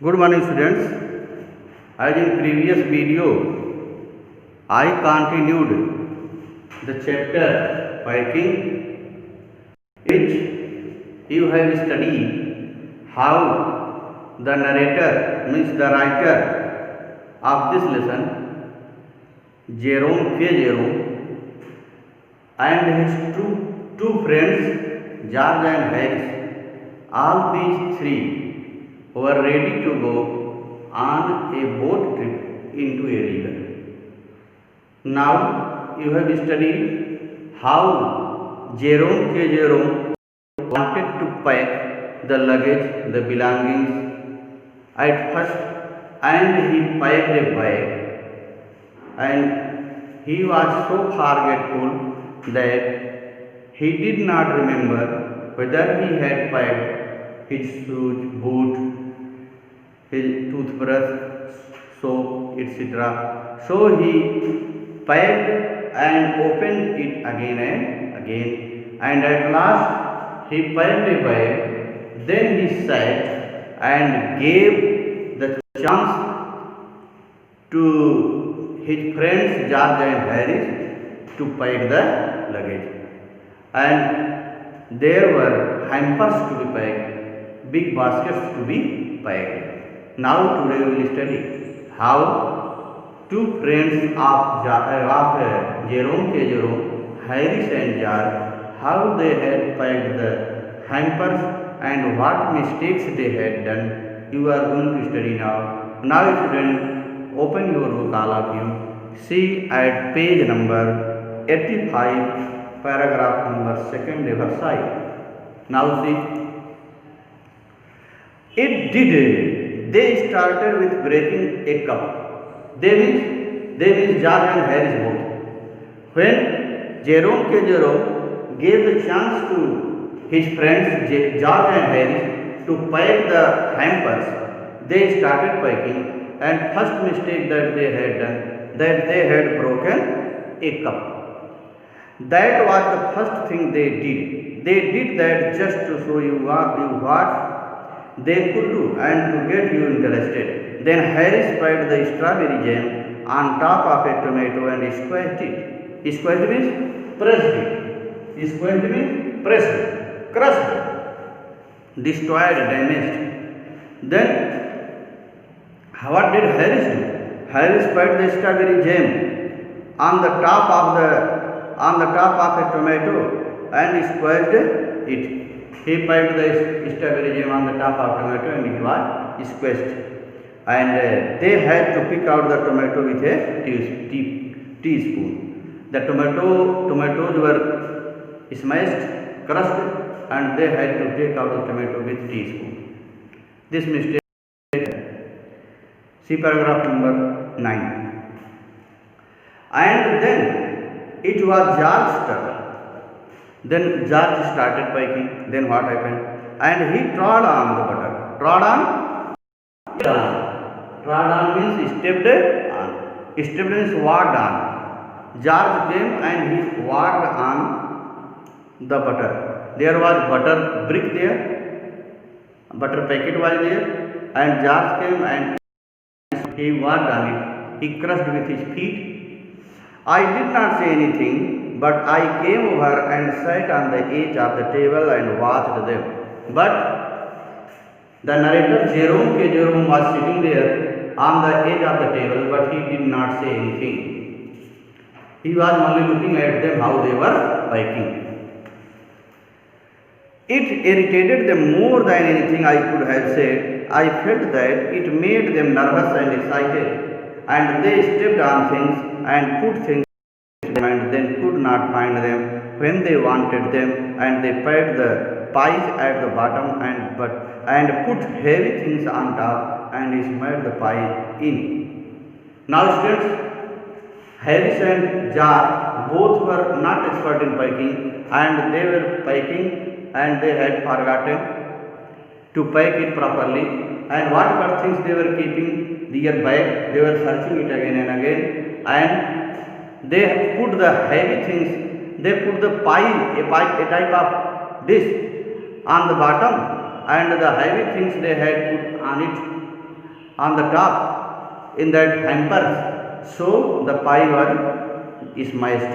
Good morning students. As in previous video, I continued the chapter Viking, which you have studied how the narrator means the writer of this lesson, Jerome K. Jerome, and his two friends, George and Harris, all these three were ready to go on a boat trip into a river. Now you have studied how Jerome K. Jerome wanted to pack the luggage, the belongings at first, and he packed a bag, and he was so forgetful that he did not remember whether he had packed his shoes, boot, his toothbrush, soap, etc. So he packed and opened it again and again, and at last he packed a bag. Then he sat and gave the chance to his friends George and Harris to pack the luggage, and there were hampers to be packed, big baskets to be packed. Now today we will study how two friends of Jerome K. Jerome, Harris and George, how they had packed the hampers and what mistakes they had done. You are going to study now. Now students, open your book, all of you. See at page number 85, paragraph number 2nd exercise. Now see. It did. They started with breaking a cup. They means George and Harris both. When Jerome K. Jerome gave the chance to his friends George and Harris to pack the hampers, they started packing, and first mistake that they had done, that they had broken a cup. That was the first thing they did. They did that just to show you what they could do and to get you interested. Then Harris spread the strawberry jam on top of a tomato and squashed it. Squashed means pressed it. Squashed means pressed it, crushed it, destroyed, damaged. Then what did Harris do? Harris spread the strawberry jam on the top of a tomato and squashed it. He piled the strawberry jam on the top of tomato and it was squashed. And they had to pick out the tomato with a teaspoon. The tomatoes were smashed, crushed, and they had to take out the tomato with teaspoon. This mistake. See paragraph number 9. And then it was George's turn. Then George started packing. Then what happened? And he trod on the butter. Trod on? Trod on means stepped on. Stepped means walked on. George came and he walked on the butter. There was butter brick there. Butter packet was there. And George came and he walked on it. He crushed with his feet. I did not say anything, but I came over and sat on the edge of the table and watched them. But the narrator Jerome K. Jerome was sitting there on the edge of the table, but he did not say anything. He was only looking at them how they were packing. It irritated them more than anything I could have said. I felt that it made them nervous and excited, and they stepped on things and put things and then could not find them when they wanted them, and they packed the pies at the bottom and put heavy things on top and smeared the pie in. Now students, Harris and George both were not expert in packing, and they were packing and they had forgotten to pack it properly, and whatever things they were keeping their bag, they were searching it again and again, and they put the heavy things, they put the pie, a type of dish on the bottom, and the heavy things they had put on it on the top in that hamper, so the pie was smashed.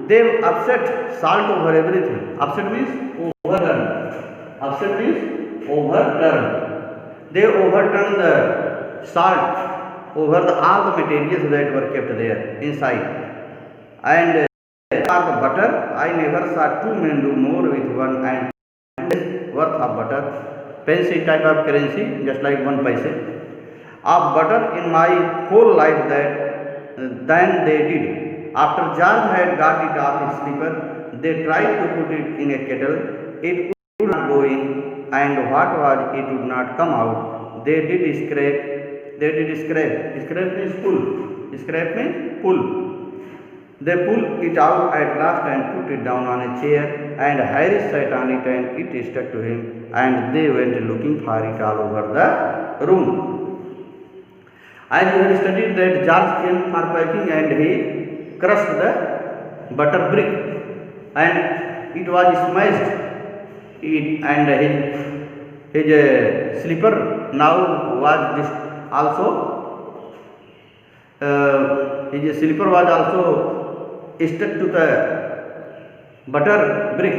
They upset salt over everything. Upset means overturn. Upset means overturn. They overturned the salt over all the materials that were kept there inside. And for the butter, I never saw two men do more with one and worth of butter. Paise type of currency, just like 1 paise of butter in my whole life than they did. After George had got it off his slipper, they tried to put it in a kettle. It would not go in, and what was it would not come out. They did scrape. Scrape means pull. Scrape means pull. They pulled it out at last and put it down on a chair, and Harris sat on it and it stuck to him, and they went looking for it all over the room. As you have studied that George came for packing and he crushed the butter brick and it was smashed, and his slipper now was also his slipper was also stuck to the butter brick.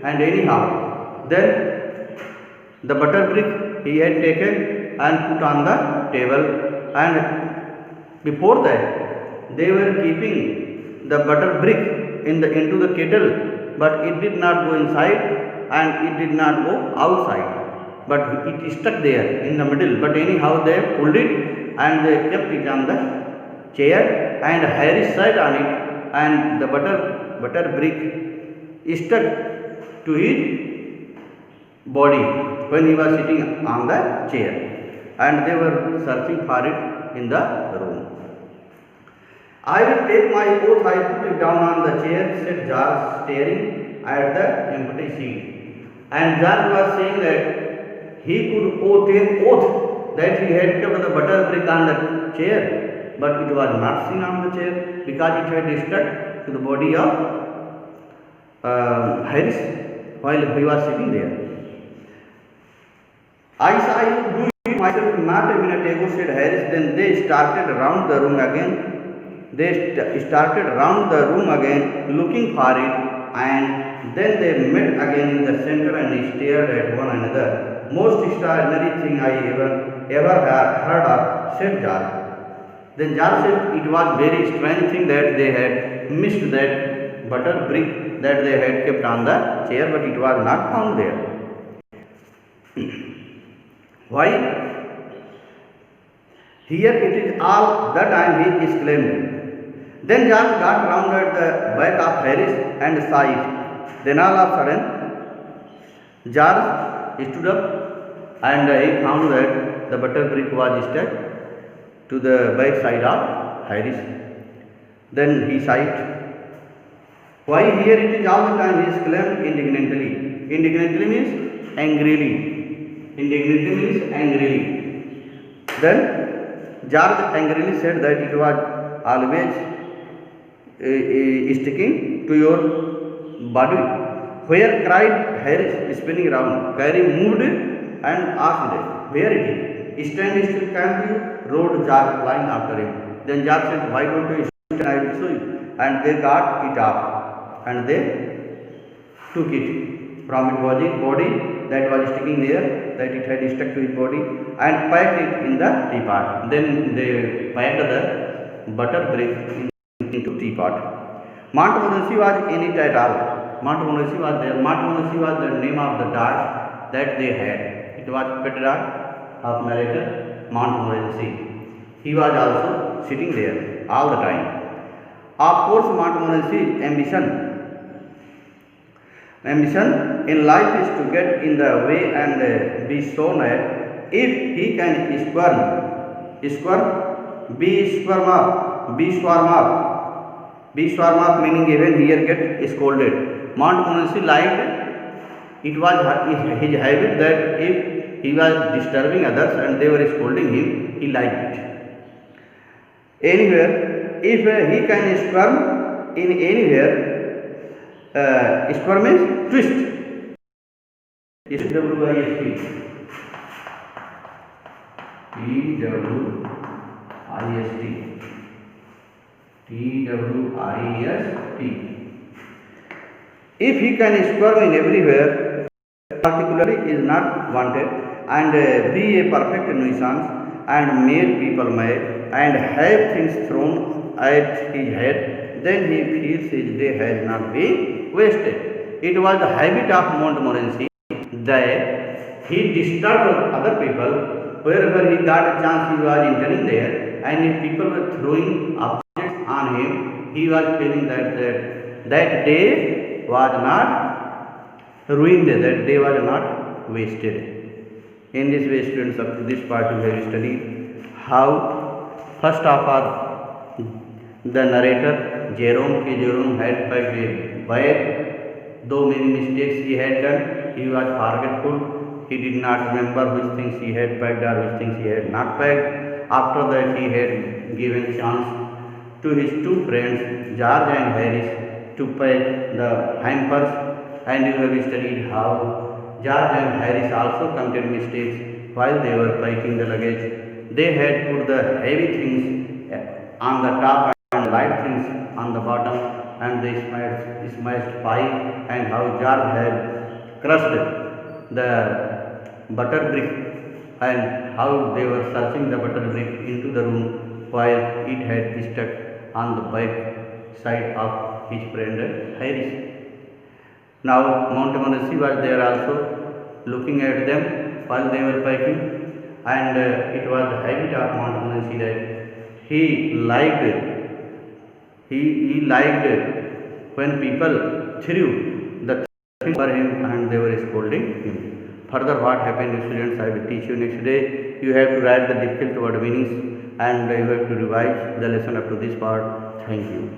And anyhow, then the butter brick he had taken and put on the table, and before that they were keeping the butter brick into the kettle, but it did not go inside and it did not go outside, but it stuck there in the middle. But anyhow, they pulled it and they kept it on the chair, and Harris sat on it, and the butter brick stuck to his body when he was sitting on the chair, and they were searching for it in the room. I will take my oath, I put it down on the chair, said George, staring at the empty seat. And George was saying that he could take oath that he had kept the butter brick on the chair, but it was not seen on the chair because it had stuck to the body of Harris while he was sitting there. I saw you do it myself not a minute ago, said Harris. Then they started round the room again. Looking for it, and then they met again in the center and stared at one another. Most extraordinary thing I ever heard of, said George. Then George said it was very strange thing that they had missed that butter brick that they had kept on the chair, but it was not found there. Why? Here it is all the time, he exclaimed. Then George got round at the back of Harris and saw it. Then all of a sudden, George stood up and he found that the butter brick was stuck to the back side of Harris. Then he saw it. Why here it is all the time, he exclaimed indignantly. Indignantly means angrily. Indignantly means angrily. Then George angrily said that it was always sticking to your body. Where? Cried Harris, spinning around. Carey moved and asked, where it is? Stand still, can't you? Roared George, flying after him. Then George said, why don't you stand? I will show you. And they got it off, and they took it from its body that was sticking there, that it had stuck to his body, and packed it in the teapot. Then they packed the butter brick into teapot. Montmorency was in it at all. Montmorency was there. Montmorency was the name of the dog that they had. It was pet dog of narrator Montmorency. He was also sitting there all the time. Of course, Montmorency's ambition in life is to get in the way and be shown at. If he can be swarm up, meaning even here get scolded. Montmorency liked it was his habit that if he was disturbing others and they were scolding him, he liked it. Anywhere, if he can squirm in anywhere, squirm means twist. SWIST. Twist. Twist. If he can squirm in everywhere, particularly is not wanted, and be a perfect nuisance and make people mad and have things thrown at his head, then he feels his day has not been wasted. It was the habit of Montmorency that he disturbed other people wherever he got a chance. He was entering there, and if people were throwing objects on him, he was feeling that day was not ruined, that day was not wasted. In this way, students, up to this part we have studied how, first of all, the narrator Jerome had packed a bag. Though many mistakes he had done, he was forgetful. He did not remember which things he had packed or which things he had not packed. After that, he had given chance to his two friends, George and Harris, to pack the hampers, and you have studied how George and Harris also committed mistakes while they were packing the luggage. They had put the heavy things on the top and light things on the bottom, and they smashed pie, and how George had crushed the butter brick, and how they were searching the butter brick into the room while it had stuck on the back side of his friend Harris. Now Montmorency was there also, looking at them while they were packing, and it was the habit of Montmorency that he liked when people threw the things for him and they were scolding him. Further, what happened, students, I will teach you next day. You have to write the difficult word meanings, and you have to revise the lesson up to this part. Thank you.